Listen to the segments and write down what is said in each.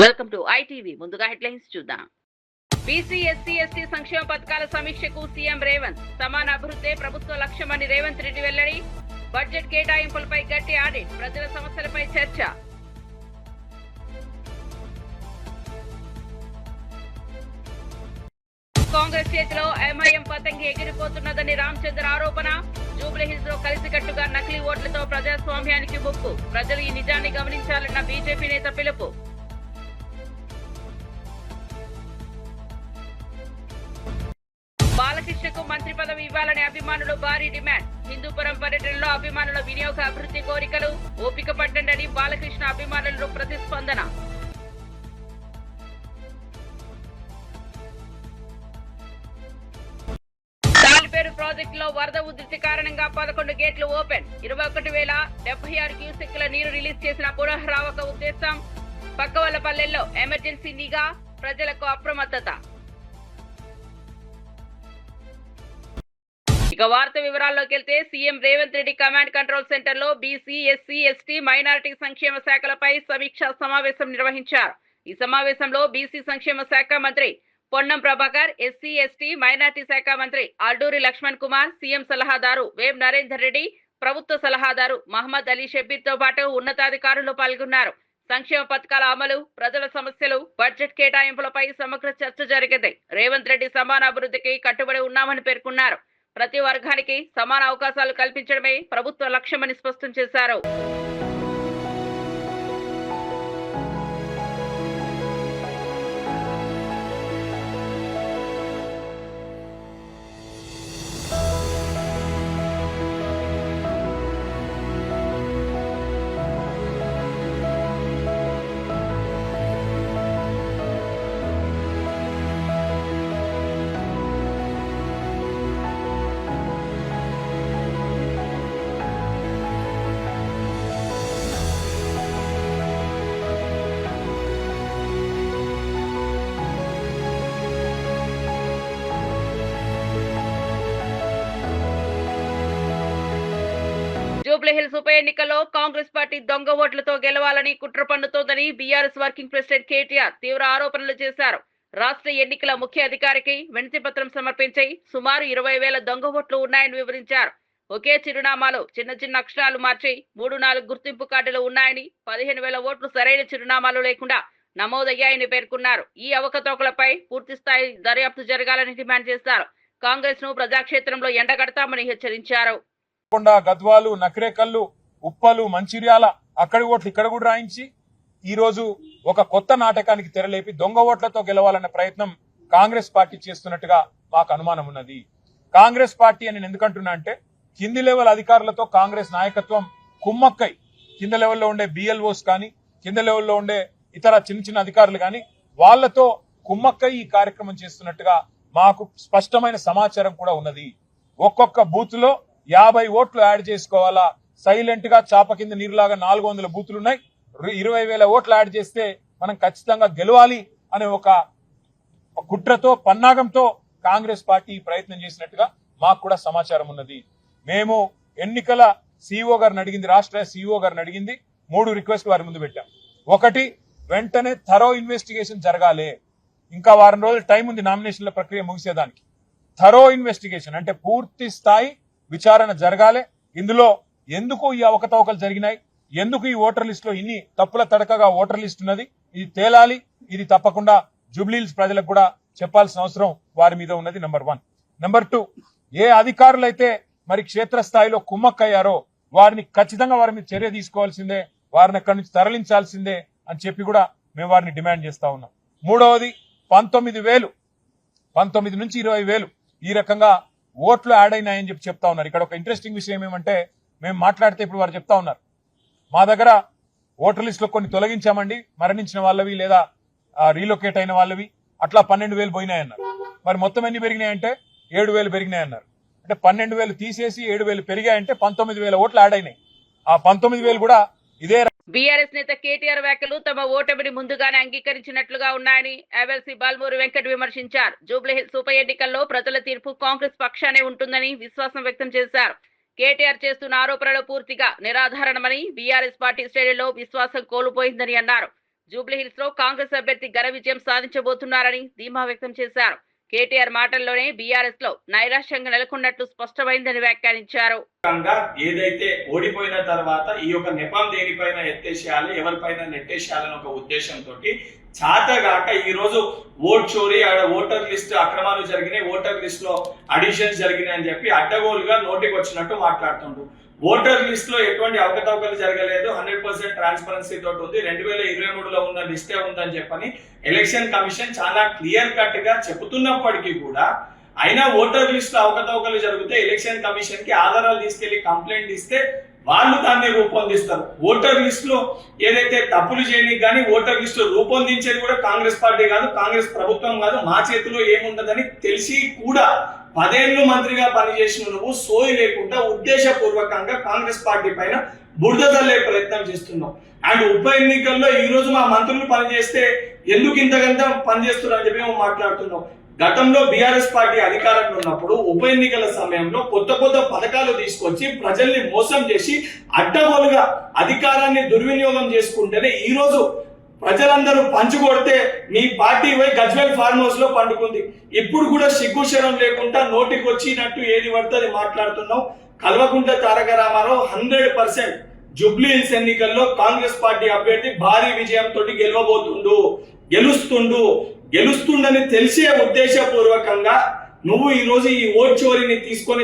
Welcome to ITV. ముందుగా headlines చూద్దాం. BC SC ST సంక్షేమ పథకాల సమీక్షకు సీఎం రేవంత్. సమాన అభివృద్ధి ప్రభుత్వ లక్ష్యమని రేవంత్ రెడ్డి వెల్లడి. బడ్జెట్ కేటాయింపులపై గట్టి ఆడిట్. ప్రజల సమస్యలపై చర్చ. కాంగ్రెస్ చేతిలో ఎంఐఎం పతంగి ఎగిరిపోతున్నదని రామచంద్ర ఆరోపణ. జూబ్లీహిల్స్ లో కలిసికట్టుగా నకిలీ ఓట్లతో ప్రజాస్వామ్యానికి ముప్పు. ప్రజలు ఈ నిజాన్ని గమనించాలన్న బీజేపీ నేత పిలుపు. బాలకృష్ణకు మంత్రి పదవి ఇవ్వాలని అభిమానులు భారీ డిమాండ్. హిందూపురం పర్యటనలో అభిమానుల వినియోగ అభివృద్ధి కోరికలు. ఓపిక పట్టండి బాలకృష్ణ అభిమానులు ప్రతిస్పందన. తాలిపేరు ప్రాజెక్టులో వరద ఉధృతి కారణంగా 11 గేట్లు ఓపెన్. 21,076 క్యూసెక్కుల నీరు రిలీజ్ చేసిన పునఃరావక ఉద్దేశం. పక్కవల్లపల్లెల్లో ఎమర్జెన్సీ నిఘా. ప్రజలకు అప్రమత్తత. ఇక వార్త వివరాల్లోకి వెళ్తే CM Revanth Reddy command control centre లో బీసీ ఎస్సీ ఎస్టీ మైనారిటీ సంక్షేమ శాఖలపై సమీక్షా సమావేశం నిర్వహించారు. ఈ సమావేశంలో బీసీ సంక్షేమ శాఖ మంత్రి Ponnam Prabhakar, SC ST minority శాఖ మంత్రి అల్లూరి లక్ష్మణ్ కుమార్, సీఎం సలహాదారు వేం నరేందర్ రెడ్డి, ప్రభుత్వ సలహాదారు మహమ్మద్ అలీ షబ్బీర్ తో పాటు ఉన్నతాధికారులు పాల్గొన్నారు. సంక్షేమ పథకాల అమలు, ప్రజల సమస్యలు, బడ్జెట్ కేటాయింపులపై సమగ్ర చర్చ జరిగింది. రేవంత్ రెడ్డి సమాన అభివృద్ధికి కట్టుబడి ఉన్నామని పేర్కొన్నారు. ప్రతి వర్గానికి సమాన అవకాశాలు కల్పించడమే ప్రభుత్వ లక్ష్యమని స్పష్టం చేశారు. జూబ్లీహిల్స్ ఉప ఎన్నికల్లో కాంగ్రెస్ పార్టీ దొంగ ఓట్లతో గెలవాలని కుట్ర పన్నుతోందని బీఆర్ఎస్ వర్కింగ్ ప్రెసిడెంట్ కేటీఆర్ తీవ్ర ఆరోపణలు చేశారు. రాష్ట్ర ఎన్నికల ముఖ్య అధికారికి వినతి పత్రం సమర్పించి సుమారు 20,000 దొంగ ఓట్లు ఉన్నాయని వివరించారు. ఒకే చిరునామాలో చిన్న చిన్న అక్షరాలు మార్చి 3-4 గుర్తింపు కార్డులు ఉన్నాయని, 15,000 ఓట్లు సరైన చిరునామాలు లేకుండా నమోదయ్యాయని పేర్కొన్నారు. ఈ అవకతవకలపై పూర్తి స్థాయి దర్యాప్తు జరగాలని డిమాండ్ చేశారు. కాంగ్రెస్ ను ప్రజాక్షేత్రంలో ఎండగడతామని హెచ్చరించారు. గద్వాలు, నకిరేకల్లు, ఉప్పలు, మంచిర్యాల అక్కడి ఓట్లు ఇక్కడ కూడా రాయించి ఈ రోజు ఒక కొత్త నాటకానికి తెరలేపి దొంగ ఓట్లతో గెలవాలనే ప్రయత్నం కాంగ్రెస్ పార్టీ చేస్తున్నట్టుగా మాకు అనుమానం ఉన్నది. కాంగ్రెస్ పార్టీ అని నేను ఎందుకంటున్నా అంటే కింది లెవెల్ అధికారులతో కాంగ్రెస్ నాయకత్వం కుమ్మక్కై కింద లెవెల్లో ఉండే బిఎల్ఓస్ కానీ కింద లెవెల్లో ఉండే ఇతర చిన్న చిన్న అధికారులు కానీ వాళ్లతో కుమ్మక్కై ఈ కార్యక్రమం చేస్తున్నట్టుగా మాకు స్పష్టమైన సమాచారం కూడా ఉన్నది. ఒక్కొక్క బూత్ లో 50 ఓట్లు యాడ్ చేసుకోవాలా, సైలెంట్ గా చాప కింద నీరులాగా 400 బూతులున్నాయి, 20,000 ఓట్లు యాడ్ చేస్తే మనం ఖచ్చితంగా గెలవాలి అనే ఒక కుట్రతో పన్నాగంతో కాంగ్రెస్ పార్టీ ప్రయత్నం చేసినట్టుగా మాకు కూడా సమాచారం ఉన్నది. మేము ఎన్నికల సిఇఓ గారిని అడిగింది, రాష్ట్ర సిఇఓ గారిని అడిగింది, 3 రిక్వెస్ట్ వారి ముందు పెట్టాం. ఒకటి, వెంటనే థరో ఇన్వెస్టిగేషన్ జరగాలి. ఇంకా వారం రోజులు టైం ఉంది నామినేషన్ల ప్రక్రియ ముగిసేదానికి. థరో ఇన్వెస్టిగేషన్ అంటే పూర్తి స్థాయి విచారణ జరగాలి. ఇందులో ఎందుకు ఈ అవకతవకలు జరిగినాయి, ఎందుకు ఈ ఓటర్ లిస్ట్ లో ఇన్ని తప్పుల తడకగా ఓటర్ లిస్ట్ ఉన్నది, ఇది తేలాలి. ఇది తప్పకుండా జూబ్లీహిల్స్ ప్రజలకు కూడా చెప్పాల్సిన అవసరం వారి మీద ఉన్నది. నెంబర్ 1. నెంబర్ 2, ఏ అధికారులైతే మరి క్షేత్రస్థాయిలో కుమ్మక్కయ్యారో వారిని ఖచ్చితంగా వారి మీద చర్య తీసుకోవాల్సిందే, వారిని అక్కడి నుంచి తరలించాల్సిందే అని చెప్పి కూడా మేము వారిని డిమాండ్ చేస్తా ఉన్నాం. మూడవది, 19,000 నుంచి 20,000 ఈ రకంగా ఓట్లు యాడ్ అయినాయని చెప్పి చెప్తా ఉన్నారు. ఇక్కడ ఒక ఇంట్రెస్టింగ్ విషయం ఏమంటే మేము మాట్లాడితే ఇప్పుడు వారు చెప్తా ఉన్నారు మా దగ్గర ఓటర్ లిస్ట్ లో కొన్ని తొలగించామండి, మరణించిన వాళ్ళవి లేదా రీలొకేట్ అయిన వాళ్ళవి, అట్లా 12,000 పోయినాయన్నారు. మరి మొత్తం ఎన్ని పెరిగినాయంటే 7,000 పెరిగినాయన్నారు. అంటే 12,000 తీసేసి 7,000 పెరిగాయంటే 19,000 ఓట్లు యాడ్ అయినాయి. ఆ 19,000 కూడా ఇదే. బీఆర్ఎస్ నేత కేటీఆర్ వ్యాఖ్యలు తమ ఓటమిని ముందుగానే అంగీకరించినట్లుగా ఉన్నాయని ఎమ్మెల్సీ బాల్మూరి వెంకట్ విమర్శించారు. జూబ్లీహిల్స్ ఉప ఎన్నికల్లో ప్రజల తీర్పు కాంగ్రెస్ పక్షానే ఉంటుందని విశ్వాసం వ్యక్తం చేశారు. కేటీఆర్ చేస్తున్న ఆరోపణలు పూర్తిగా నిరాధారణమని, బీఆర్ఎస్ పార్టీ శ్రేణుల్లో విశ్వాసం కోల్పోయిందని అన్నారు. జూబ్లీహిల్స్ లో కాంగ్రెస్ అభ్యర్థి ఘన విజయం సాధించబోతున్నారని ధీమా వ్యక్తం చేశారు. కేటీఆర్ మాటల్లోనే బీఆర్ఎస్ లో నైరాశ్యంగా నెలకొన్నట్లు స్పష్టమైందని వ్యాఖ్యానించారు. ఏదైతే ఓడిపోయిన తర్వాత ఈ యొక్క నెపం దేనిపైన ఎత్తేసేయాలి, ఎవరిపైన నెట్టేసేయాలని ఒక ఉద్దేశంతో చాతగాక ఈ రోజు ఓట్ చోరీ, ఓటర్ లిస్ట్ అక్రమాలు జరిగినాయి, ఓటర్ లిస్ట్ లో అడిషన్స్ జరిగినాయి అని చెప్పి అడ్డగోలుగా నోటికి వచ్చినట్టు మాట్లాడుతుండ్రు. ఓటర్ లిస్ట్ లో ఎటువంటి అవకతవకలు జరగలేదు, 100% ట్రాన్స్పరెన్సీ తోటి ఉంది, 2023లో ఉన్న లిస్టే ఉందని చెప్పని ఎలక్షన్ కమిషన్ చాలా క్లియర్ కట్ గా చెబుతున్నప్పటికీ కూడా అయినా ఓటర్ లిస్ట్ లో అవకతవకలు జరిగితే ఎలక్షన్ కమిషన్ కి ఆధారాలు తీసుకెళ్లి కంప్లైంట్ ఇస్తే వాళ్ళు దాన్ని రూపొందిస్తారు. ఓటర్ లిస్ట్ లో ఏదైతే తప్పులు చేయడానికి కానీ ఓటర్ లిస్ట్ రూపొందించేది కూడా కాంగ్రెస్ పార్టీ కాదు, కాంగ్రెస్ ప్రభుత్వం కాదు. మా చేతిలో ఏముండదని తెలిసి కూడా 10 ఏళ్ళు మంత్రిగా పనిచేసిన నువ్వు సోయి లేకుండా ఉద్దేశపూర్వకంగా కాంగ్రెస్ పార్టీ పైన బురద చల్లే ప్రయత్నం చేస్తున్నావు. అండ్ ఉప ఎన్నికల్లో ఈ రోజు మా మంత్రులు పనిచేస్తే ఎందుకు ఇంతకంత పనిచేస్తున్నారు అని చెప్పి మాట్లాడుతున్నావు. గతంలో బీఆర్ఎస్ పార్టీ అధికారంలో ఉన్నప్పుడు ఉప ఎన్నికల సమయంలో కొత్త పథకాలు తీసుకొచ్చి ప్రజల్ని మోసం చేసి అడ్డగోలుగా అధికారాన్ని దుర్వినియోగం చేసుకుంటేనే ఈ రోజు ప్రజలందరూ పంచుకొడితే మీ పార్టీ పోయి గజ్వేల్ ఫార్మ్ హౌస్ లో పండుకుంది. ఇప్పుడు కూడా సిగ్గుశరం లేకుండా నోటికి వచ్చినట్టు ఏది పడితే అది మాట్లాడుతున్నావు. కల్వకుంట్ల తారక రామారావు 100% జూబ్లీహిల్స్ ఎన్నికల్లో కాంగ్రెస్ పార్టీ అభ్యర్థి భారీ విజయంతో గెలుస్తుండని తెలిసే ఉద్దేశపూర్వకంగా నువ్వు ఈ రోజు ఈ ఓట్ చోరీని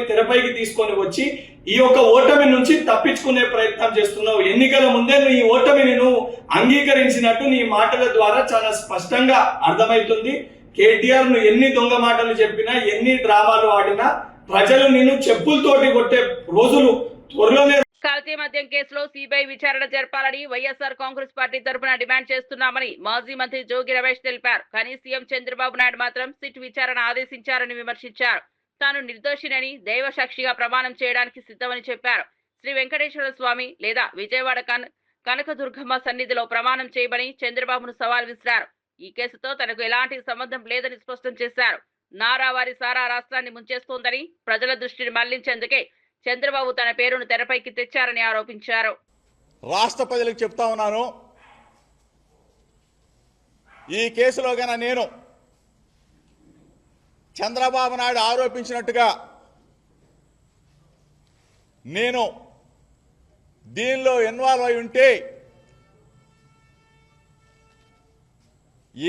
తెరపైకి తీసుకొని వచ్చి ఈ యొక్క ఓటమి నుంచి తప్పించుకునే ప్రయత్నం చేస్తున్నావు. ఎన్నికల ముందే నువ్వు ఈ ఓటమిని నువ్వు అంగీకరించినట్టు నీ మాటల ద్వారా చాలా స్పష్టంగా అర్థమవుతుంది. కేటీఆర్ నువ్వు ఎన్ని దొంగ మాటలు చెప్పినా, ఎన్ని డ్రామాలు ఆడినా ప్రజలు నిన్ను చెప్పులతోటి కొట్టే రోజులు త్వరలోనే. కల్తీ మద్యం కేసులో సిబిఐ విచారణ జరపాలని వైఎస్ఆర్ కాంగ్రెస్ పార్టీ తరఫున డిమాండ్ చేస్తున్నామని మాజీ మంత్రి జోగి రమేష్ తెలిపారు. కానీ సీఎం చంద్రబాబు నాయుడు మాత్రం సిట్ విచారణ ఆదేశించారని విమర్శించారు. తాను నిర్దోషినని దైవ సాక్షిగా ప్రమాణం చేయడానికి సిద్ధమని చెప్పారు. శ్రీ వెంకటేశ్వర స్వామి లేదా విజయవాడ కనకదుర్గమ్మ సన్నిధిలో ప్రమాణం చేయమని చంద్రబాబును సవాల్ విసిరారు. ఈ కేసుతో తనకు ఎలాంటి సంబంధం లేదని స్పష్టం చేశారు. నారావారి సారా రాష్ట్రాన్ని ముంచేస్తోందని ప్రజల దృష్టిని మళ్లించేందుకే చంద్రబాబు తన పేరును తెరపైకి తెచ్చారని ఆరోపించారు. రాష్ట్ర ప్రజలకు చెప్తా ఉన్నాను, ఈ కేసులో గన నేను చంద్రబాబు నాయుడు ఆరోపించినట్టుగా నేను దీనిలో ఇన్వాల్వ్ అయి ఉంటే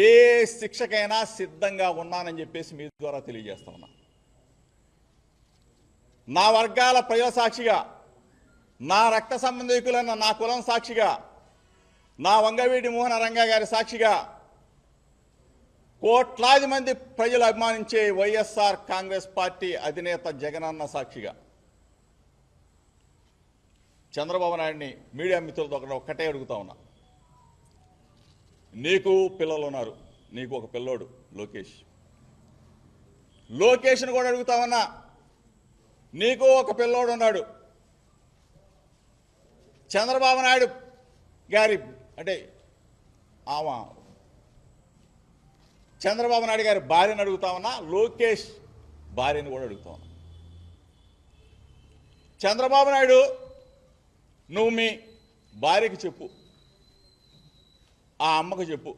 ఏ శిక్షకైనా సిద్ధంగా ఉన్నానని చెప్పేసి మీ ద్వారా తెలియజేస్తా ఉన్నా. నా వర్గాల ప్రజల సాక్షిగా, నా రక్త సంబంధికులన్న నా కులం సాక్షిగా, నా వంగవీటి మోహన రంగా గారి సాక్షిగా, కోట్లాది మంది ప్రజలు అభిమానించే వైఎస్ఆర్ కాంగ్రెస్ పార్టీ అధినేత జగనన్న సాక్షిగా చంద్రబాబు నాయుడిని మీడియా మిత్రులతో ఒక్కటే అడుగుతా ఉన్నా. నీకు పిల్లలు ఉన్నారు, నీకు ఒక పిల్లోడు లోకేష్ను కూడా అడుగుతా ఉన్నా. నీకు ఒక పిల్లోడు ఉన్నాడు. చంద్రబాబు నాయుడు గారి చంద్రబాబు నాయుడు గారి భార్యను అడుగుతా ఉన్నా, లోకేష్ భార్యను కూడా అడుగుతా ఉన్నా. చంద్రబాబు నాయుడు, నువ్వు మీ భార్యకి చెప్పు, ఆ అమ్మకు చెప్పు.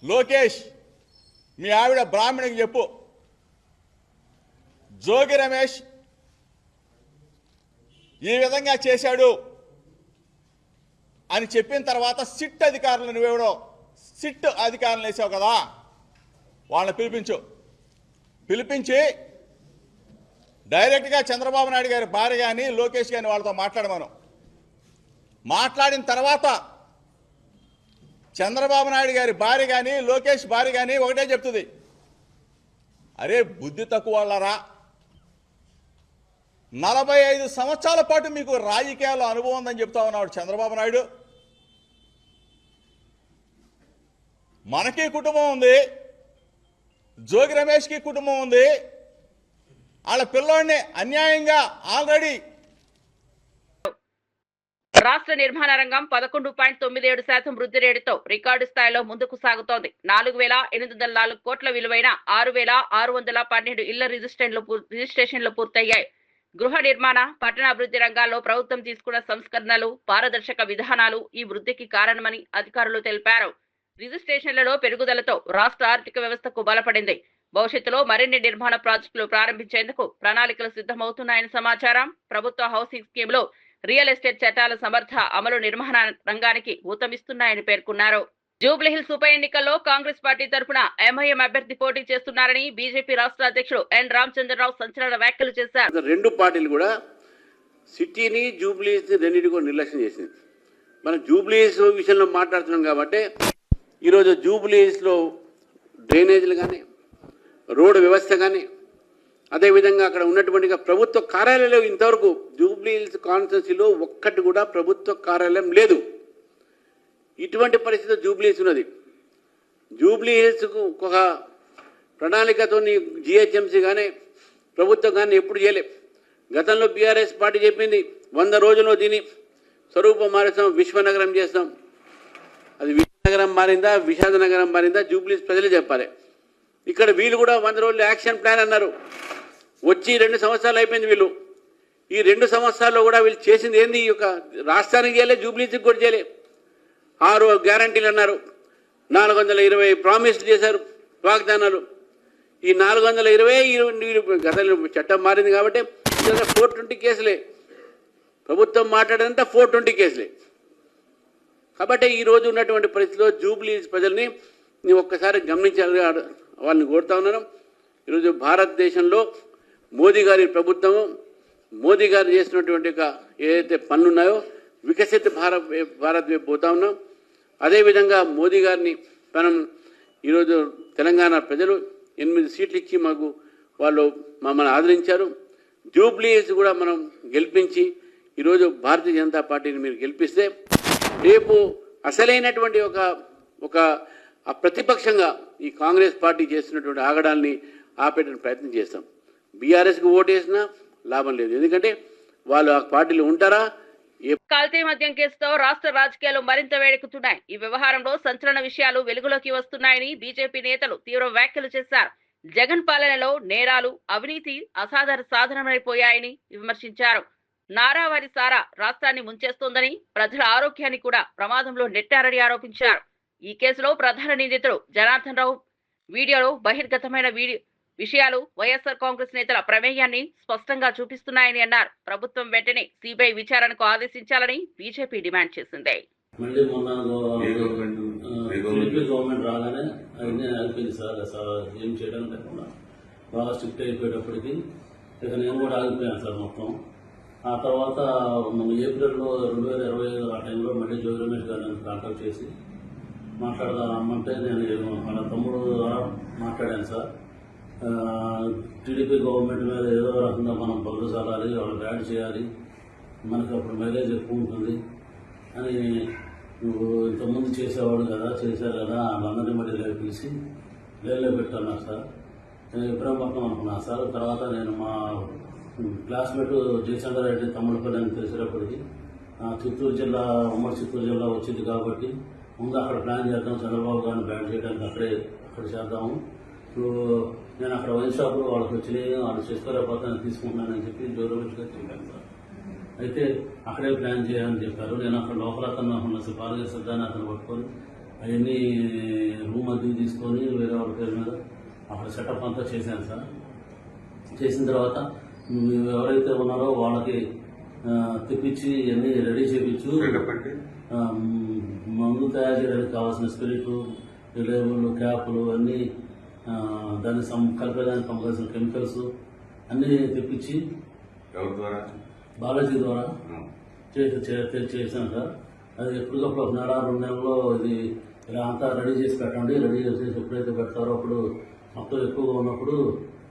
లోకేష్, మీ ఆవిడ బ్రాహ్మణికి చెప్పు. జోగి రమేష్ ఈ విధంగా చేశాడు అని చెప్పిన తర్వాత సిట్ అధికారులు నువ్వెవడో సిట్ అధికారులు వేసావు కదా, వాళ్ళని పిలిపించి డైరెక్ట్గా చంద్రబాబు నాయుడు గారి భార్య కానీ లోకేష్ కానీ వాళ్ళతో మాట్లాడమను. మాట్లాడిన తర్వాత చంద్రబాబు నాయుడు గారి భార్య కానీ లోకేష్ భార్య కానీ ఒకటే చెప్తుంది, అరే బుద్ధి తక్కువ వాళ్ళరా, 45 సంవత్సరాల పాటు మీకు రాజకీయాల అనుభవం ఉందని చెప్తా ఉన్నాడు చంద్రబాబు నాయుడు. మనకి కుటుంబం ఉంది, జోగి రమేష్కి కుటుంబం ఉంది. వాళ్ళ పిల్లోడిని అన్యాయంగా ఆల్రెడీ. రాష్ట్ర నిర్మాణ రంగం 11.97% వృద్ధి రేటుతో రికార్డు స్థాయిలో ముందుకు సాగుతోంది. 4,804 కోట్ల విలువైన 6,612 ఇళ్ల రిజిస్ట్రేషన్లు పూర్తయ్యాయి. గృహ నిర్మాణ పట్టణాభివృద్ధి రంగాల్లో ప్రభుత్వం తీసుకున్న సంస్కరణలు పారదర్శక విధానాలు ఈ వృద్ధికి కారణమని అధికారులు తెలిపారు. రిజిస్ట్రేషన్లలో పెరుగుదలతో రాష్ట్ర ఆర్థిక వ్యవస్థకు బలపడింది. భవిష్యత్తులో మరిన్ని నిర్మాణ ప్రాజెక్టులు ప్రారంభించేందుకు ప్రణాళికలు సిద్ధమవుతున్నాయని సమాచారం. ప్రభుత్వ హౌసింగ్ స్కీమ్లో రియల్ ఎస్టేట్ చట్టాల సమర్థ అమలు నిర్మాణ రంగానికి ఊతమిస్తున్నాయని పేర్కొన్నారు. జూబ్లీహిల్స్ ఉప ఎన్నికల్లో కాంగ్రెస్ పార్టీ తరఫున ఎంఐఎం అభ్యర్థి పోటీ చేస్తున్నారని బీజేపీ రాష్ట్ర అధ్యక్షుడు ఎన్ రామచంద్రరావు సంచలన వ్యాఖ్యలు చేశారు. రెండు పార్టీలు కూడా సిటీని జూబ్లీహిల్స్ రెండింటిని కూడా నిర్లక్ష్యం చేసింది. మనం జూబ్లీహిల్స్ విషయంలో మాట్లాడుతున్నాం కాబట్టి ఈరోజు జూబ్లీహిల్స్లో డ్రైనేజీలు కానీ రోడ్డు వ్యవస్థ కానీ అదేవిధంగా అక్కడ ఉన్నటువంటి ప్రభుత్వ కార్యాలయాలు ఇంతవరకు జూబ్లీహిల్స్ కాన్స్టిట్యున్సీలో ఒక్కటి కూడా ప్రభుత్వ కార్యాలయం లేదు. ఇటువంటి పరిస్థితి జూబ్లీహిల్స్ ఉన్నది. జూబ్లీహిల్స్కు ఒక ప్రణాళికతో జిహెచ్ఎంసీ కానీ ప్రభుత్వం కానీ ఎప్పుడు చేయలేదు. గతంలో బీఆర్ఎస్ పార్టీ చెప్పింది 100 రోజుల్లో దీన్ని స్వరూపం మారుస్తాం, విశ్వనగరం చేస్తాం. అది విశ్వనగరం మారిందా విషాద నగరం మారిందా జూబ్లీహిల్స్ ప్రజలే చెప్పాలి. ఇక్కడ వీళ్ళు కూడా 100 రోజులు యాక్షన్ ప్లాన్ అన్నారు. వచ్చి 2 సంవత్సరాలు అయిపోయింది. వీళ్ళు ఈ 2 సంవత్సరాల్లో కూడా వీళ్ళు చేసింది ఏంది? ఈ యొక్క రాష్ట్రానికి చేయలే, జూబ్లీహిల్స్కి కూడా చేయలే. 6 గ్యారంటీలు అన్నారు, 420 ప్రామిస్లు చేశారు, వాగ్దానాలు. ఈ 420 గతంలో చట్టం మారింది కాబట్టి 420 కేసులే. ప్రభుత్వం మాట్లాడేదంతా 420 కేసులే. కాబట్టి ఈరోజు ఉన్నటువంటి పరిస్థితిలో జూబ్లీహిల్స్ ప్రజల్ని నేను ఒక్కసారి గమనించాలి, వాళ్ళని కోరుతా ఉన్నాను. ఈరోజు భారతదేశంలో మోదీ గారి ప్రభుత్వము, మోదీ గారు చేసినటువంటి ఏదైతే పనులు ఉన్నాయో వికసిత భారత్ వైపు పోతా ఉన్నాం. అదేవిధంగా మోదీ గారిని మనం ఈరోజు తెలంగాణ ప్రజలు 8 సీట్లు ఇచ్చి వాళ్ళు మమ్మల్ని ఆదరించారు. జూబ్లీహిల్స్ కూడా మనం గెలిపించి ఈరోజు భారతీయ జనతా పార్టీని మీరు గెలిపిస్తే రేపు అసలైనటువంటి ఒక ప్రతిపక్షంగా ఈ కాంగ్రెస్ పార్టీ చేస్తున్నటువంటి ఆగడాల్ని ఆపేట ప్రయత్నం చేస్తాం. బీఆర్ఎస్కి ఓటు వేసినా లాభం లేదు, ఎందుకంటే వాళ్ళు ఆ పార్టీలో ఉంటారా. కల్తీ మద్యం కేసుతో రాష్ట్ర రాజకీయాలు మరింత వేడెక్కుతున్నాయి. ఈ వ్యవహారంలో సంచలన విషయాలు వెలుగులోకి వస్తున్నాయని బీజేపీ నేతలు తీవ్ర వ్యాఖ్యలు చేశారు. జగన్ పాలనలో నేరాలు, అవినీతి అసాధారణమైపోయాయని విమర్శించారు. నారావారి సారా రాష్ట్రాన్ని ముంచేస్తోందని, ప్రజల ఆరోగ్యాన్ని కూడా ప్రమాదంలో నెట్టారని ఆరోపించారు. ఈ కేసులో ప్రధాన నిందితుడు జనార్దన్ రావు వీడియోలో బహిర్గతమైన విషయాలు వైఎస్ఆర్ కాంగ్రెస్ నేతల ప్రమేయాన్ని స్పష్టంగా చూపిస్తున్నాయని అన్నారు. ప్రభుత్వం వెంటనే సిబిఐ విచారణకు ఆదేశించాలని బీజేపీ డిమాండ్ చేసింది. మళ్ళీ మొన్న గవర్నమెంట్ రాగానే అవన్నీ అయిపోయింది సార్, ఏం చేయడం లేకుండా బాగా స్ట్రిక్ట్ అయిపోయేటప్పటికి ఇక నేను కూడా ఆగిపోయాను సార్ మొత్తం. ఆ తర్వాత మన ఏప్రిల్లో 2025 ఆ టైంలో మళ్ళీ జోగి రమేష్ గారు నన్ను కాంటాక్ట్ చేసి మాట్లాడదామంటే నేను మన తమ్ముడు ద్వారా మాట్లాడాను సార్. టీడీపీ గవర్నమెంట్ మీద ఏదో రకంగా మనం పలుకు సాగాలి, వాళ్ళు బ్యాడ్ చేయాలి, మనకు అప్పుడు మైలేజ్ ఎక్కువ ఉంటుంది అని నువ్వు ఇంతకుముందు చేసేవాడు కదా, చేశారు కదా, వాళ్ళందరినీ మళ్ళీ పిలిచి జైల్లో పెట్టన్నారు సార్. నేను ఎప్పుడైనా పక్కన అనుకున్నాను సార్. తర్వాత నేను మా క్లాస్మేట్ జయచంద్ర రెడ్డి తమ్ముడుపల్లి అని తెలిసేటప్పటికి చిత్తూరు జిల్లా, ఉమ్మడి చిత్తూరు జిల్లా వచ్చింది కాబట్టి ముందు అక్కడ ప్లాన్ చేద్దాం, చంద్రబాబు గారిని బ్యాన్ చేయడానికి అక్కడ చేద్దాము. ఇప్పుడు నేను అక్కడ వైన్ షాపులో వాళ్ళకి వచ్చినాయి, వాళ్ళు చేసుకోలేకపోతే నేను తీసుకుంటున్నానని చెప్పి జోరమిగా చెప్పాను సార్. అయితే అక్కడే ప్లాన్ చేయాలని చెప్పారు. నేను అక్కడ లోపల అతను ఉన్న పాలక సిద్ధాన్ని అతను పట్టుకొని అవన్నీ రూమ్ అద్దెకి తీసుకొని వేరే వాళ్ళ పేరు మీద అక్కడ సెటప్ అంతా చేశాను సార్. చేసిన తర్వాత ఎవరైతే ఉన్నారో వాళ్ళకి తెప్పించి అన్నీ రెడీ చేయించు, మందు తయారు చేయడానికి కావాల్సిన స్పిరిట్, లేబుల్, క్యాపులు అన్నీ, దాన్ని కలిపేదానికి కావాల్సిన కెమికల్స్ అన్నీ తెప్పించి బాలాజీ ద్వారా చేశాను సార్. అది ఎప్పటికప్పుడు 1 నెల 2 నెలల్లో ఇది ఇలా అంతా రెడీ చేసి పెట్టండి. రెడీ చేసి ఎప్పుడైతే పెడతారో అప్పుడు మొత్తం ఎక్కువగా ఉన్నప్పుడు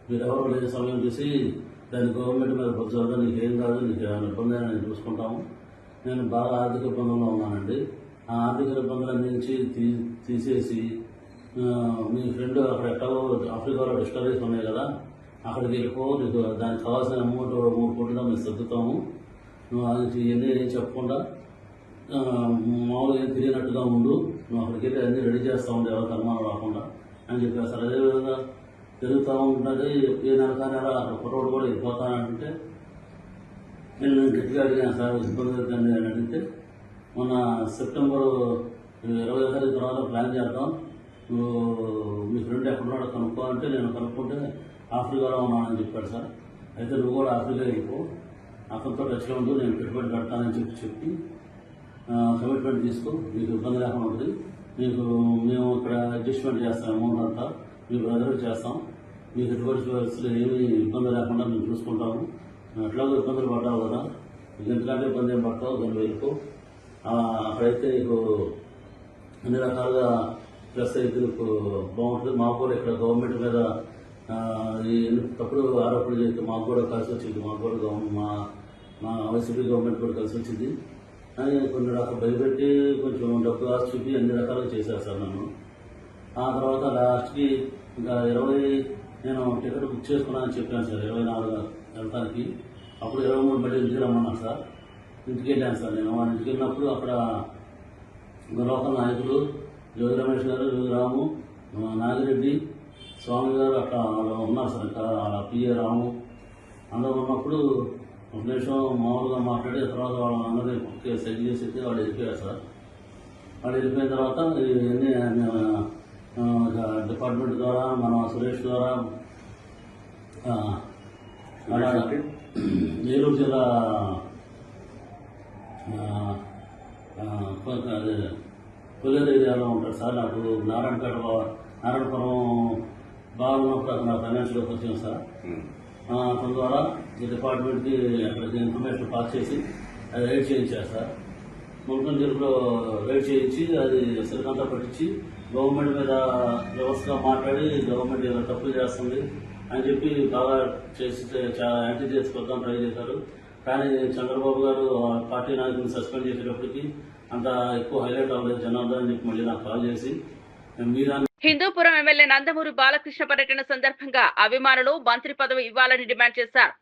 మీరు ఎవరు లేని సమయం చూసి దాన్ని గవర్నమెంట్ మీద బొజ్జాలి, నీకు ఏం కాదు, నీకు ఏమైనా ఇబ్బంది అని చూసుకుంటాము. నేను బాగా ఆర్థిక ఇబ్బందుల్లో ఉన్నానండి. ఆ ఆర్థిక ఇబ్బందులన్నీ నుంచి తీసేసి మీ ఫ్రెండ్ అక్కడ ఎక్కడో ఆఫ్రికాలో డిస్టరీస్ ఉన్నాయి కదా, అక్కడికి వెళ్ళిపో, నీకు దానికి కావాల్సిన అమౌంట్ 3 కోట్లుగా మేము సర్దుతాము, నువ్వు అది ఇవన్నీ చెప్పకుండా మామూలుగా ఏం తిరిగినట్టుగా ఉండు, నువ్వు అక్కడికి వెళ్ళి అన్నీ రెడీ చేస్తూ ఉండే ఎవరికి అనుమానం రాకుండా అని చెప్పారు సార్. అదేవిధంగా తిరుగుతూ ఉంటుంది. ఏ నెల అక్కడ కుర్రోడు కూడా వెళ్ళిపోతానంటే నేను గట్టిగా అడిగాను సార్ ఇబ్బంది అవుతుంది అని అడిగితే మొన్న సెప్టెంబర్ 20వ తారీఖు తర్వాత ప్లాన్ చేద్దాం, నువ్వు మీ ఫ్రెండ్ ఎక్కడున్నాడో కనుక్కో అంటే నేను కనుక్కుంటే ఆఫ్రికాలో ఉన్నానని చెప్పాడు సార్. అయితే నువ్వు కూడా ఆఫ్రికా వెళ్ళిపో, అతనితో టచ్లో ఉండు, నేను పెట్టుబడి పెడతానని చెప్పి కమిట్మెంట్ తీసుకో, నీకు ఇబ్బంది లేకుండా ఉంటుంది, మేము ఇక్కడ అడ్జస్ట్మెంట్ చేస్తాం, అమౌంట్ అంతా మీ బ్రదర్కి చేస్తాం, మీకు ఎటువంటి పరిస్థితులు ఏమీ ఇబ్బంది లేకుండా మేము చూసుకుంటాము, ఎట్లాగో ఇబ్బందులు పడ్డావు కదా, నీకు ఎందుకంటే ఇబ్బంది ఏం పడతావు, దాన్ని వెళ్ళిపో, అక్కడైతే నీకు అన్ని రకాలుగా ప్లస్ అయితే నీకు బాగుంటుంది. మాకు కూడా ఇక్కడ గవర్నమెంట్ మీద తప్పుడు ఆరోపణలు చేస్తే మాకు కూడా కలిసి వచ్చింది, మాకు కూడా మా వైసీపీ గవర్నమెంట్ కూడా కలిసి వచ్చింది అని కొన్ని రకాలు భయపెట్టి కొంచెం డబ్బు ఆశ చూపి అన్ని రకాలుగా చేశారు సార్ నన్ను. ఆ తర్వాత లాస్ట్కి ఇంకా 20 నేను టికెట్ బుక్ చేసుకున్నానని చెప్పాను సార్, 24 వెళ్తానికి. అప్పుడు 23 మళ్ళీ ఇంటికి రమ్మన్నాను సార్. ఇంటికి వెళ్ళాను సార్. నేను వాళ్ళ ఇంటికి వెళ్ళినప్పుడు అక్కడ లోకల్ నాయకులు యోగి రమేష్ గారు, యోగి రాము, నాగిరెడ్డి, స్వామి గారు అట్లా ఉన్నారు సార్. ఇంకా పిఏ రాము అందరూ ఉన్నప్పుడు ఒక నిమిషం మామూలుగా మాట్లాడి తర్వాత వాళ్ళందరినీ సెట్ చేసి వాళ్ళు వెళ్ళిపోయారు సార్. వాళ్ళు వెళ్ళిపోయిన తర్వాత ఇవన్నీ డిపార్ట్మెంట్ ద్వారా మన సురేష్ ద్వారా ఏలూరు జిల్లా కొల్లేరు ఏరియాలో ఉంటాడు సార్. నాకు నారాయణపురం బాగున్నప్పుడు అక్కడ నాకు ఫైనాన్షియల్గా వచ్చాను సార్. అతని ద్వారా ఈ డిపార్ట్మెంట్కి అక్కడికి ఇన్ఫర్మేషన్ పాస్ చేసి అది రైడ్ చేయించారు సార్. ముల్కన్ జైలులో రైడ్ చేయించి అది సిరికంతా పట్టించి గవర్నమెంట్ మీద వ్యవస్థగా మాట్లాడి గవర్నమెంట్ ఏదో తప్పులు చేస్తుంది అని చెప్పి బాగా చేసి యాంటీ చేసుకొద్దాం ట్రై చేశారు. కానీ చంద్రబాబు గారు పార్టీ నాయకులను సస్పెండ్ చేసేటప్పటికి అంత ఎక్కువ హైలైట్ అవ్వలేదు జనార్దన్ అని చెప్పి మళ్ళీ నాకు కాల్ చేసి హిందూపురం ఎమ్మెల్యే నందమూరి బాలకృష్ణ పర్యటన సందర్భంగా అభిమానులు మంత్రి పదవి ఇవ్వాలని డిమాండ్ చేశారు.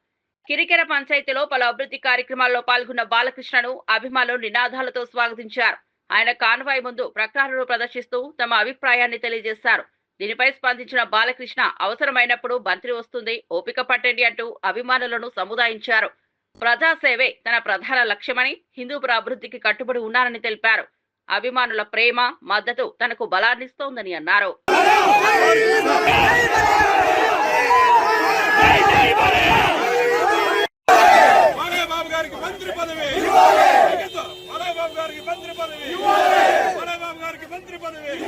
కిరికెర పంచాయతీలో పలు అభివృద్ధి కార్యక్రమాల్లో పాల్గొన్న బాలకృష్ణను అభిమానులు నినాదాలతో స్వాగతించారు. ఆయన కాన్వాయ్ ముందు ప్రకటనలు ప్రదర్శిస్తూ తమ అభిప్రాయాన్ని తెలియజేశారు. దీనిపై స్పందించిన బాలకృష్ణ అవసరమైనప్పుడు మంత్రి వస్తుంది, ఓపిక పట్టండి అంటూ అభిమానులను సముదాయించారు. ప్రజాసేవే తన ప్రధాన లక్ష్యమని, హిందూపుర అభివృద్ధికి కట్టుబడి ఉన్నారని తెలిపారు. అభిమానుల ప్రేమ, మద్దతు తనకు బలాన్నిస్తోందని అన్నారు. మంత్రి పదవి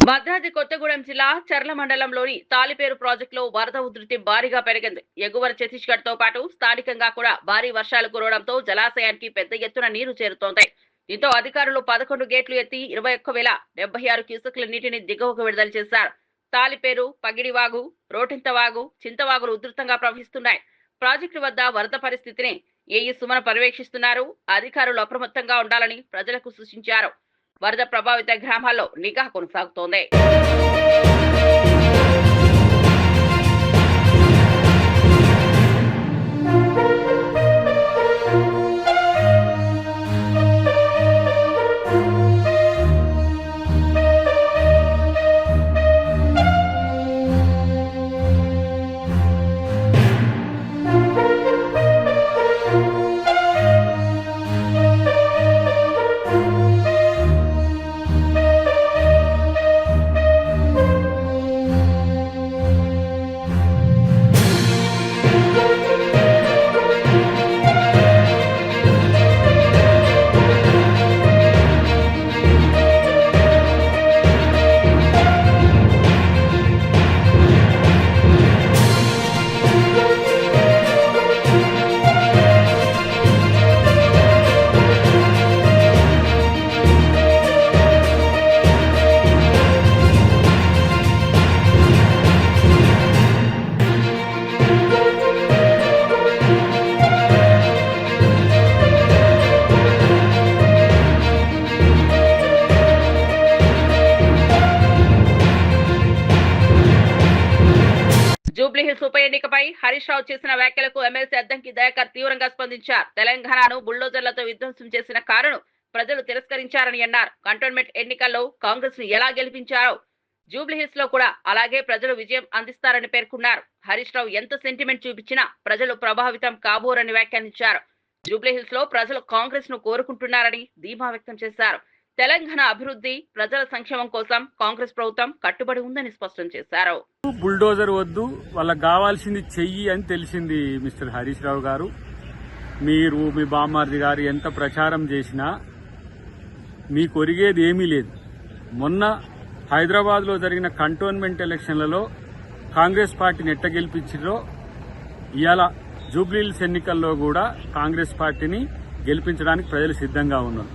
భద్రాద్రి కొత్తగూడెం జిల్లా చర్ల మండలంలోని తాలిపేరు ప్రాజెక్టులో వరద ఉధృతి భారీగా పెరిగింది. ఎగువన ఛత్తీస్గఢ్ తో పాటు స్థానికంగా కూడా భారీ వర్షాలు కురవడంతో జలాశయానికి పెద్ద ఎత్తున నీరు చేరుతోంది. దీంతో అధికారులు 11 గేట్లు ఎత్తి 21,076 క్యూసెక్ల నీటిని దిగువకు విడుదల చేశారు. తాలిపేరు, పగిడివాగు, రోటింతవాగు, చింతవాగులు ఉధృతంగా ప్రవహిస్తున్నాయి. ప్రాజెక్టు వద్ద వరద పరిస్థితిని ఏఈ సుమన పర్యవేక్షిస్తున్నారు. అధికారులు అప్రమత్తంగా ఉండాలని ప్రజలకు సూచించారు. వరద ప్రభావిత గ్రామాల్లో నిఘా కొనసాగుతోంది. హౌస్ ఉప ఎన్నికపై హరీష్ రావు చేసిన వ్యాఖ్యలకు ఎమ్మెల్సీ అద్దంకి దయాకర్ తీవ్రంగా స్పందించారు. తెలంగాణను బుల్డోజర్లతో విధ్వంసం చేసిన కారును ప్రజలు తిరస్కరించారని అన్నారు. కంటోన్మెంట్ ఎన్నికల్లో కాంగ్రెస్ ను ఎలా గెలిపించారో జూబ్లీహిల్స్ లో కూడా అలాగే ప్రజలు విజయం అందిస్తారని పేర్కొన్నారు. హరీష్ రావు ఎంత సెంటిమెంట్ చూపించినా ప్రజలు ప్రభావితం కాబోరని వ్యాఖ్యానించారు. జూబ్లీహిల్స్ లో ప్రజలు కాంగ్రెస్ ను కోరుకుంటున్నారని ధీమా వ్యక్తం చేశారు. తెలంగాణ అభివృద్ధి, ప్రజల సంక్షేమం కోసం కాంగ్రెస్ ప్రభుత్వం కట్టుబడి ఉందని స్పష్టం చేశారు. బుల్డోజర్ వద్దు, వాళ్ళకి కావాల్సింది చెయ్యి అని తెలిసింది. మిస్టర్ హరీష్ రావు గారు, మీరు మీ బామ్మార్ది గారు ఎంత ప్రచారం చేసినా మీకు ఒరిగేది ఏమీ లేదు. మొన్న హైదరాబాద్ లో జరిగిన కంటోన్మెంట్ ఎలక్షన్లలో కాంగ్రెస్ పార్టీని ఎట్ట గెలిపించారో ఇవాళ జూబ్లీహిల్స్ ఎన్నికల్లో కూడా కాంగ్రెస్ పార్టీని గెలిపించడానికి ప్రజలు సిద్ధంగా ఉన్నారు.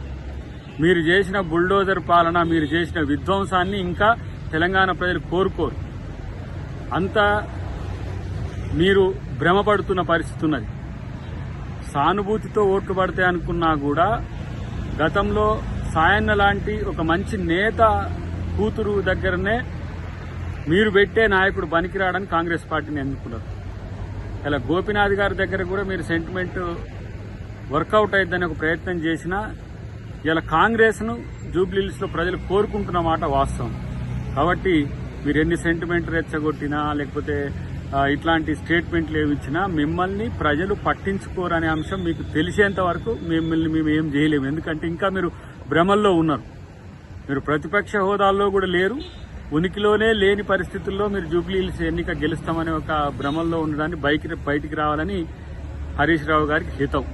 మీరు చేసిన బుల్డోజర్ పాలన, మీరు చేసిన విధ్వంసాన్ని ఇంకా తెలంగాణ ప్రజలు కోరుకోరు. అంతా మీరు భ్రమపడుతున్న పరిస్థితి ఉన్నది. సానుభూతితో ఓట్లు పడతాయి అనుకున్నా కూడా గతంలో సాయన్న లాంటి ఒక మంచి నేత కూతురు దగ్గరనే మీరు పెట్టే నాయకుడు పనికిరాడని కాంగ్రెస్ పార్టీని ఎన్నుకున్నారు. ఇలా గోపీనాథ్ గారి దగ్గర కూడా మీరు సెంటిమెంట్ వర్కౌట్ అయిద్దని ఒక ప్రయత్నం చేసినా ఇలా కాంగ్రెస్ ను జూబ్లీహిల్స్ లో ప్రజలు కోరుకుంటున్న మాట వాస్తవం. కాబట్టి మీరు ఎన్ని సెంటిమెంట్ రెచ్చగొట్టినా లేకపోతే ఇట్లాంటి స్టేట్మెంట్లు ఏమి ఇచ్చినా మిమ్మల్ని ప్రజలు పట్టించుకోరనే అంశం మీకు తెలిసేంత వరకు మిమ్మల్ని మేము ఏం చేయలేము. ఎందుకంటే ఇంకా మీరు భ్రమల్లో ఉన్నారు. మీరు ప్రతిపక్ష హోదాల్లో కూడా లేరు. ఉనికిలోనే లేని పరిస్థితుల్లో మీరు జూబ్లీహిల్స్ ఎన్నిక గెలుస్తామనే ఒక భ్రమంలో ఉండడాన్ని బయటికి రావాలని హరీష్ రావు గారికి హితం.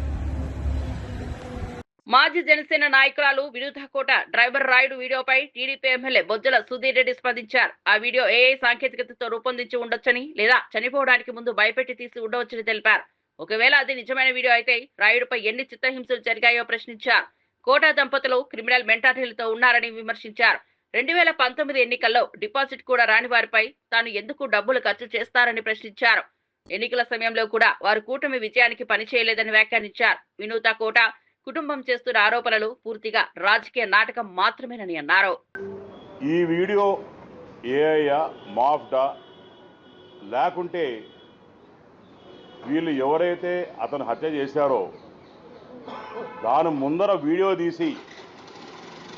మాజీ జనసేన నాయకురాలు వినుతకోట డ్రైవర్ రాయుడు వీడియోపై టీడీపీ ఎమ్మెల్యే బొజ్జల సుధీర్ రెడ్డి స్పందించారు. ఆ వీడియో ఏఐ సాంకేతికతతో రూపొందించి ఉండొచ్చని లేదా చనిపోవడానికి ముందు భయపెట్టి తీసి ఉండవచ్చని తెలిపారు. ఒకవేళ అది నిజమైన వీడియో అయితే రాయుడుపై ఎన్ని చిత్తహింసలు జరిగాయో ప్రశ్నించారు. కోట దంపతులు క్రిమినల్ మెంటాలిటీలతో ఉన్నారని విమర్శించారు. 2019 ఎన్నికల్లో డిపాజిట్ కూడా రాని వారిపై తాను ఎందుకు డబ్బులు ఖర్చు చేస్తారని ప్రశ్నించారు. ఎన్నికల సమయంలో కూడా వారు కూటమి విజయానికి పనిచేయలేదని వ్యాఖ్యానించారు. వినుతకోట కుటుంబం చేస్తున్న ఆరోపణలు పూర్తిగా రాజకీయ నాటకం మాత్రమేనని అన్నారు. ఈ వీడియో ఏఐయా మాఫ్డా లేకుంటే వీళ్ళు ఎవరైతే అతను హత్య చేశారో దాని ముందర వీడియో తీసి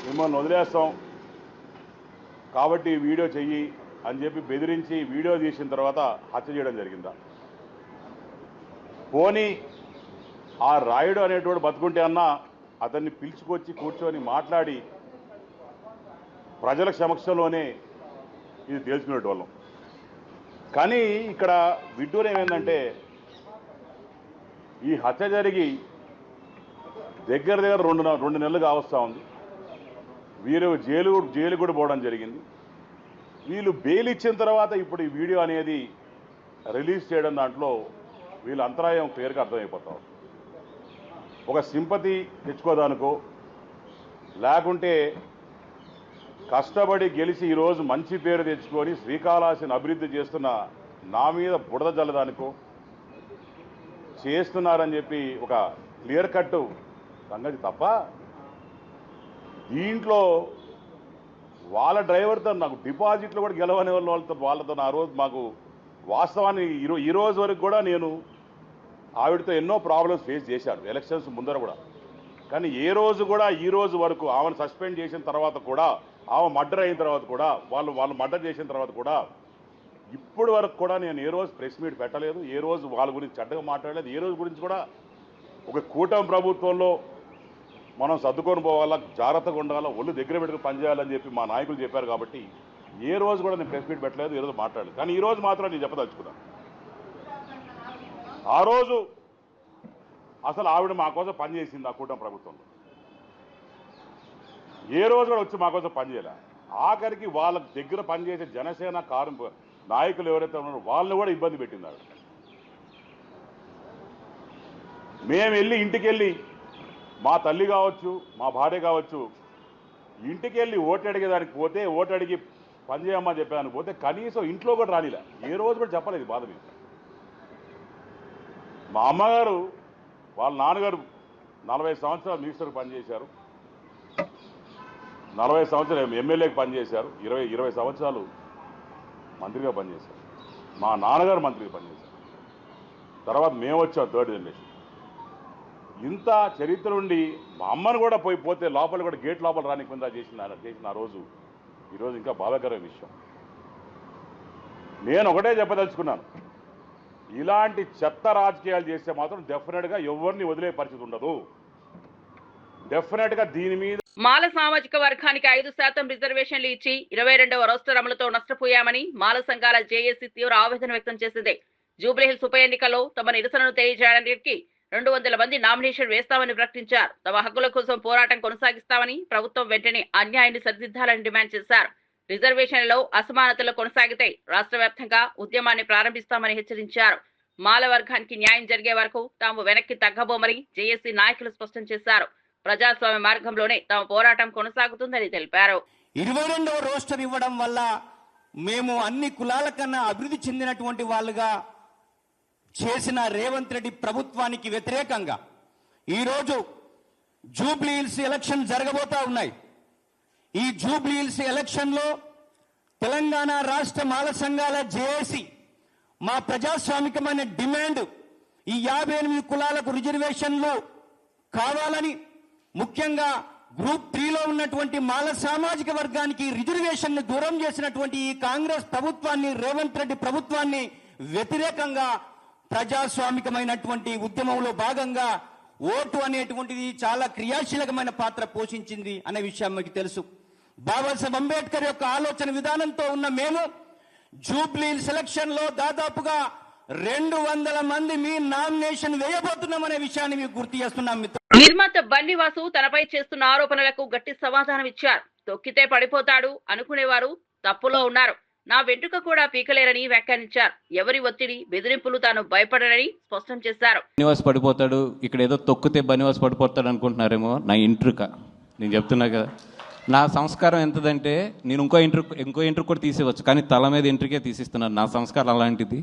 మిమ్మల్ని వదిలేస్తాం కాబట్టి ఈ వీడియో చెయ్యి అని చెప్పి బెదిరించి వీడియో తీసిన తర్వాత హత్య చేయడం జరిగిందా? పోనీ ఆ రాయుడు అనేటువంటి బతుకుంటే అన్నా అతన్ని పిలుచుకొచ్చి కూర్చొని మాట్లాడి ప్రజల సమక్షంలోనే ఇది తేల్చుకునేటోళ్ళం. కానీ ఇక్కడ విడ్డూరం ఏమైందంటే ఈ హత్య జరిగి దగ్గర 2 నెలలు కావస్తూ ఉంది. వీరు జైలు కూడా పోవడం జరిగింది. వీళ్ళు బెయిల్ ఇచ్చిన తర్వాత ఇప్పుడు ఈ వీడియో అనేది రిలీజ్ చేయడం దాంట్లో వీళ్ళ అంతరాయం క్లియర్గా అర్థమైపోతాం. ఒక సింపతి తెచ్చుకోదానికో లేకుంటే కష్టపడి గెలిచి ఈరోజు మంచి పేరు తెచ్చుకొని శ్రీకాళహస్తిని అభివృద్ధి చేస్తున్న నా మీద బుడద జల్లదానికో చేస్తున్నారని చెప్పి ఒక క్లియర్ కట్ సంగతి తప్ప దీంట్లో వాళ్ళ డ్రైవర్తో నాకు డిపాజిట్లు కూడా గెలవని వాళ్ళతో ఆ రోజు మాకు వాస్తవాన్ని ఈ రోజు వరకు కూడా నేను ఆవిడతో ఎన్నో ప్రాబ్లమ్స్ ఫేస్ చేశాను ఎలక్షన్స్ ముందర కూడా. కానీ ఏ రోజు కూడా ఈ రోజు వరకు ఆమెను సస్పెండ్ చేసిన తర్వాత కూడా ఆమె మర్డర్ అయిన తర్వాత కూడా వాళ్ళు మర్డర్ చేసిన తర్వాత కూడా ఇప్పటి వరకు కూడా నేను ఏ రోజు ప్రెస్ మీట్ పెట్టలేదు. ఏ రోజు వాళ్ళ గురించి చెడ్డగా మాట్లాడలేదు. ఏ రోజు గురించి కూడా ఒక కూటమి ప్రభుత్వంలో మనం సర్దుకొని పోవాలా, జాగ్రత్తగా ఉండాలా, ఒళ్ళు దగ్గర పెట్టుకుని పనిచేయాలని చెప్పి మా నాయకులు చెప్పారు. కాబట్టి ఏ రోజు కూడా నేను ప్రెస్ మీట్ పెట్టలేదు, ఏ రోజు మాట్లాడలేదు. కానీ ఈ రోజు మాత్రం నేను చెప్పదలుచుకున్నాను. ఆ రోజు అసలు ఆవిడ మా కోసం పనిచేసింది ఆ కూటమి ప్రభుత్వంలో. ఏ రోజు కూడా వచ్చి మా కోసం పనిచేయలే. ఆఖరికి వాళ్ళ దగ్గర పనిచేసే జనసేన నాయకులు ఎవరైతే ఉన్నారో వాళ్ళని కూడా ఇబ్బంది పెట్టింది ఆవిడ. మేము ఇంటికి వెళ్ళి మా తల్లి కావచ్చు, మా భార్య కావచ్చు, ఇంటికి వెళ్ళి ఓటు అడిగేదానికి పోతే ఓటు అడిగి పనిచేయమని చెప్పాను పోతే కనీసం ఇంట్లో కూడా రానిలే. ఏ రోజు కూడా చెప్పలేదు బాధ మీద. మా అమ్మగారు వాళ్ళ నాన్నగారు 40 సంవత్సరాలు మినిస్టర్కి పనిచేశారు, 40 సంవత్సరాలు ఎమ్మెల్యేకి పనిచేశారు, 20 సంవత్సరాలు మంత్రిగా పనిచేశారు. మా నాన్నగారు మంత్రిగా పనిచేశారు. తర్వాత మేము వచ్చాం 3rd జనరేషన్. ఇంత చరిత్ర ఉండి మా అమ్మను కూడా పోతే లోపల కూడా గేట్ లోపల రానికుండా చేసిన ఆ రోజు ఈరోజు ఇంకా బాధాకరమైన విషయం. నేను ఒకటే చెప్పదలుచుకున్నాను, ఇలాంటి చెత్త రాజకీయాలు చేస్తే మాత్రం డెఫినెట్గా ఎవరిని వదిలే పరిస్థితి ఉండదు. డెఫినెట్గా దీని మీద మాల సామాజిక వర్గానికి 5% రిజర్వేషన్లు ఇచ్చి 22వ రోస్టర్ అమలుతో నష్టపోయామని మాల సంఘాల జేఏసీ తీవ్ర ఆవేదన వ్యక్తం చేసింది. జూబ్లీహిల్స్ ఉప ఎన్నికల్లో తమ నిరసనను తెలియజేయడానికి 200 మంది నామినేషన్ వేస్తామని ప్రకటించారు. తమ హక్కుల కోసం పోరాటం కొనసాగిస్తామని, ప్రభుత్వం వెంటనే అన్యాయాన్ని సరిదిద్దాలని డిమాండ్ చేశారు. రిజర్వేషన్లలో అసమానతలు కొనసాగితే రాష్ట్ర వ్యాప్తంగా ఉద్యమాన్ని ప్రారంభిస్తామని హెచ్చరించారు. మాల వర్గానికి న్యాయం జరిగే వరకు తాము వెనక్కి తగ్గబోమని జేఏసీ నాయకులు స్పష్టం చేశారు. ప్రజాస్వామ్య మార్గంలోనే తమ పోరాటం కొనసాగుతుందని తెలిపారు. 22వ రోస్టర్ ఇవ్వడం వల్ల మేము అన్ని కులాల కన్నా అభివృద్ధి చెందినటువంటి వాళ్ళుగా చేసిన రేవంత్ రెడ్డి ప్రభుత్వానికి వ్యతిరేకంగా ఈరోజు జూబ్లీహిల్స్ ఎలక్షన్ జరగబోతా ఉన్నాయి. ఈ జూబ్లీహిల్స్ ఎలక్షన్లో తెలంగాణ రాష్ట్ర మాల సంఘాల జేఏసీ మా ప్రజాస్వామికమైన డిమాండ్ ఈ 58 కులాలకు రిజర్వేషన్లు కావాలని, ముఖ్యంగా గ్రూప్ 3లో ఉన్నటువంటి మాల సామాజిక వర్గానికి రిజర్వేషన్ దూరం చేసినటువంటి ఈ కాంగ్రెస్ ప్రభుత్వాన్ని, రేవంత్ రెడ్డి ప్రభుత్వాన్ని వ్యతిరేకంగా ప్రజాస్వామికమైనటువంటి ఉద్యమంలో భాగంగా ఓటు అనేటువంటిది చాలా క్రియాశీలకమైన పాత్ర పోషించింది అనే విషయం మీకు తెలుసు. బాబాసాహెబ్ అంబేద్కర్ యొక్క ఆలోచన విధానంతో ఉన్న మేము జూబ్లీహిల్స్ ఎలక్షన్ లో దాదాపుగా 200 మంది మీ నామినేషన్ వేయబోతున్నామనే విషయాన్ని మీకు గుర్తు చేస్తున్నాం. నిర్మాత బన్నివాసు తనపై చేస్తున్న ఆరోపణలకు గట్టి సమాధానం ఇచ్చారు. తొక్కితే పడిపోతాడు అనుకునేవారు తప్పులో ఉన్నారు. నా వెంట్రుక కూడా పీకలేరని వ్యాఖ్యానించారు. ఎవరి ఒత్తిడి, బెదిరింపులు తాను భయపడనని స్పష్టం చేశారు. బన్నివాస్ పడిపోతాడు, ఇక్కడ ఏదో తొక్కితే బన్నివాస్ పడిపోతాడు అనుకుంటున్నారేమో. నా ఇంట్రుక నేను చెప్తున్నా కదా, నా సంస్కారం ఎంతదంటే నేను ఇంకో ఇంట్రుక కూడా తీసేవచ్చు, కానీ తల మీద ఇంట్రుకే తీసిస్తున్నాను. నా సంస్కారం అలాంటిది.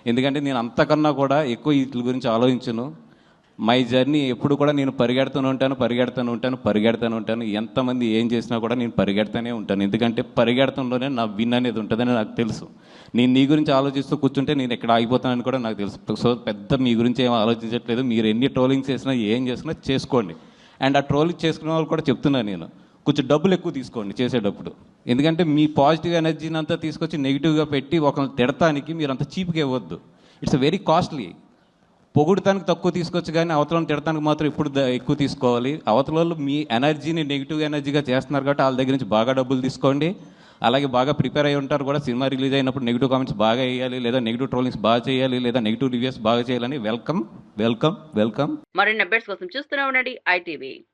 ఎందుకంటే నేను అంతకన్నా కూడా ఎక్కువ వీటి గురించి ఆలోచించను. మై జర్నీ ఎప్పుడు కూడా నేను పరిగెడుతూనే ఉంటాను. ఎంతమంది ఏం చేసినా కూడా నేను పరిగెడుతూనే ఉంటాను. ఎందుకంటే పరిగెడతంలోనే నా విన్ అనేది ఉంటుందని నాకు తెలుసు. నేను నీ గురించి ఆలోచిస్తూ కూర్చుంటే నేను ఎక్కడ ఆగిపోతానని కూడా నాకు తెలుసు. సో పెద్ద మీ గురించి ఏం ఆలోచించట్లేదు. మీరు ఎన్ని ట్రోలింగ్స్ చేసినా ఏం చేసినా చేసుకోండి. అండ్ ఆ ట్రోలింగ్ చేసుకునే వాళ్ళు కూడా చెప్తున్నాను నేను, కొంచెం డబ్బులు ఎక్కువ తీసుకోండి చేసేటప్పుడు. ఎందుకంటే మీ పాజిటివ్ ఎనర్జీని అంతా తీసుకొచ్చి నెగిటివ్గా పెట్టి ఒకరిని తిడటానికి మీరు అంత చీప్గా ఇవ్వద్దు. It's very costly. పొగుడుతానికి తక్కువ తీసుకోవచ్చు, కానీ అవతలను తిడటానికి మాత్రం ఇప్పుడు ఎక్కువ తీసుకోవాలి. అవతల మీ ఎనర్జీని నెగిటివ్ ఎనర్జీగా చేస్తున్నారు కాబట్టి వాళ్ళ దగ్గర నుంచి బాగా డబ్బులు తీసుకోండి. అలాగే బాగా ప్రిపేర్ అయి ఉంటారు కూడా. సినిమా రిలీజ్ అయినప్పుడు నెగిటివ్ కామెంట్స్ బాగా వేయాలి, లేదా నెగిటివ్ ట్రోలింగ్స్ బాగా చేయాలి, లేదా నెగిటివ్ రివ్యూస్ బాగా చేయాలని వెల్కమ్. మరిన్ని అప్డేట్స్ కోసం చూస్తూనే ఉండండి ITV.